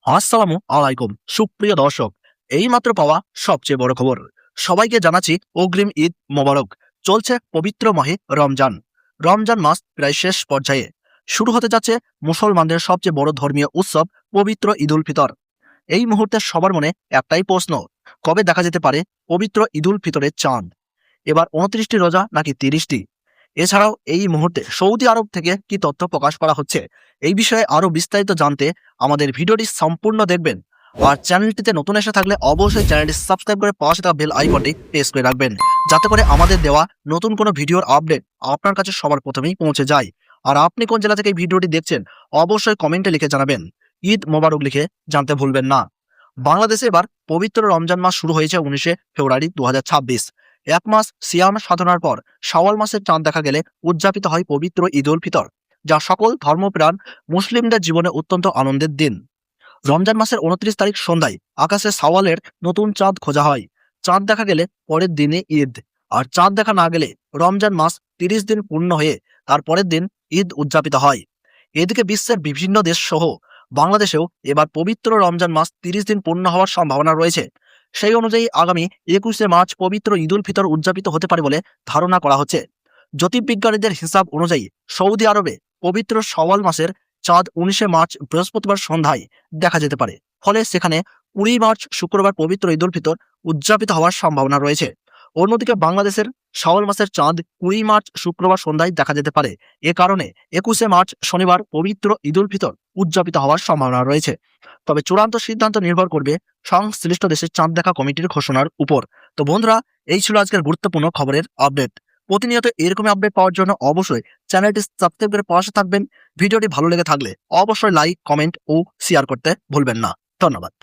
আসসালামু আলাইকুম সুপ্রিয় দর্শক, এইমাত্র পাওয়া সবচেয়ে বড় খবর। সবাইকে জানাচ্ছি অগ্রিম ঈদ মোবারক। চলছে পবিত্র মাহে রমজান। রমজান মাস প্রায় শেষ পর্যায়ে। শুরু হতে যাচ্ছে মুসলমানদের সবচেয়ে বড় ধর্মীয় উৎসব পবিত্র ঈদুল ফিতর। এই মুহূর্তে সবার মনে একটাই প্রশ্ন, কবে দেখা যেতে পারে পবিত্র ঈদুল ফিতরের চাঁদ? এবার 29টি রোজা নাকি 30টি? এছাড়াও এই মুহূর্তে সৌদি আরব থেকে কি তথ্য প্রকাশ করা হচ্ছে, এই বিষয়ে আরো বিস্তারিত জানতে আমাদের ভিডিওটি সম্পূর্ণ দেখবেন। আর চ্যানেলটিতে নতুন এসে থাকলে অবশ্যই চ্যানেলটি সাবস্ক্রাইব করে পাশে থাকা বেল আইকনটি প্রেস করে রাখবেন, যাতে করে আমাদের দেওয়া নতুন কোনো ভিডিওর আপডেট আপনার কাছে সবার প্রথমেই পৌঁছে যায়। আর আপনি কোন জেলা থেকে এই ভিডিওটি দেখছেন অবশ্যই কমেন্টে লিখে জানাবেন। ঈদ মোবারক লিখে জানতে ভুলবেন না। বাংলাদেশে এবার পবিত্র রমজান মাস শুরু হয়েছে 19 ফেব্রুয়ারি 2026। এক মাস সিয়াম সাধনার পর শাওয়াল মাসের চাঁদ দেখা গেলে উদযাপিত হয় পবিত্র ঈদুল ফিতর, যা সকল ধর্মপ্রাণ মুসলিমদের জীবনে অত্যন্ত আনন্দের দিন। রমজান মাসের 29 তারিখ সন্ধ্যায় আকাশে শাওয়ালের নতুন চাঁদ খোঁজা হয়। চাঁদ দেখা গেলে পরের দিনে ঈদ, আর চাঁদ দেখা না গেলে রমজান মাস 30 দিন পূর্ণ হয়ে তার পরের দিন ঈদ উদযাপিত হয়। এদিকে বিশ্বের বিভিন্ন দেশ সহ বাংলাদেশেও এবার পবিত্র রমজান মাস 30 দিন পূর্ণ হওয়ার সম্ভাবনা রয়েছে। সেই অনুযায়ী আগামী 21শে মার্চ পবিত্র ঈদুল ফিতর উদযাপিত হতে পারে বলে ধারণা করা হচ্ছে। জ্যোতির্বিজ্ঞানীদের হিসাব অনুযায়ী সৌদি আরবে পবিত্র শাওয়াল মাসের চাঁদ 19শে মার্চ বৃহস্পতিবার সন্ধ্যায় দেখা যেতে পারে। ফলে সেখানে 20 মার্চ শুক্রবার পবিত্র ঈদুল ফিতর উদযাপিত হওয়ার সম্ভাবনা রয়েছে। অন্যদিকে বাংলাদেশের শাওয়াল মাসের চাঁদ 20 মার্চ শুক্রবার সন্ধ্যায় দেখা যেতে পারে। এ কারণে 21শে মার্চ শনিবার পবিত্র ঈদুল ফিতর উদযাপিত হওয়ার সম্ভাবনা রয়েছে। তবে চূড়ান্ত সিদ্ধান্ত নির্ভর করবে সংশ্লিষ্ট দেশের চাঁদ দেখা কমিটির ঘোষণার উপর। তো বন্ধুরা, এই ছিল আজকের গুরুত্বপূর্ণ খবরের আপডেট। প্রতিনিয়ত এরকমই আপডেট পাওয়ার জন্য অবশ্যই চ্যানেলটি সাবস্ক্রাইব করে পাশে থাকবেন। ভিডিওটি ভালো লেগে থাকলে অবশ্যই লাইক, কমেন্ট ও শেয়ার করতে ভুলবেন না। ধন্যবাদ।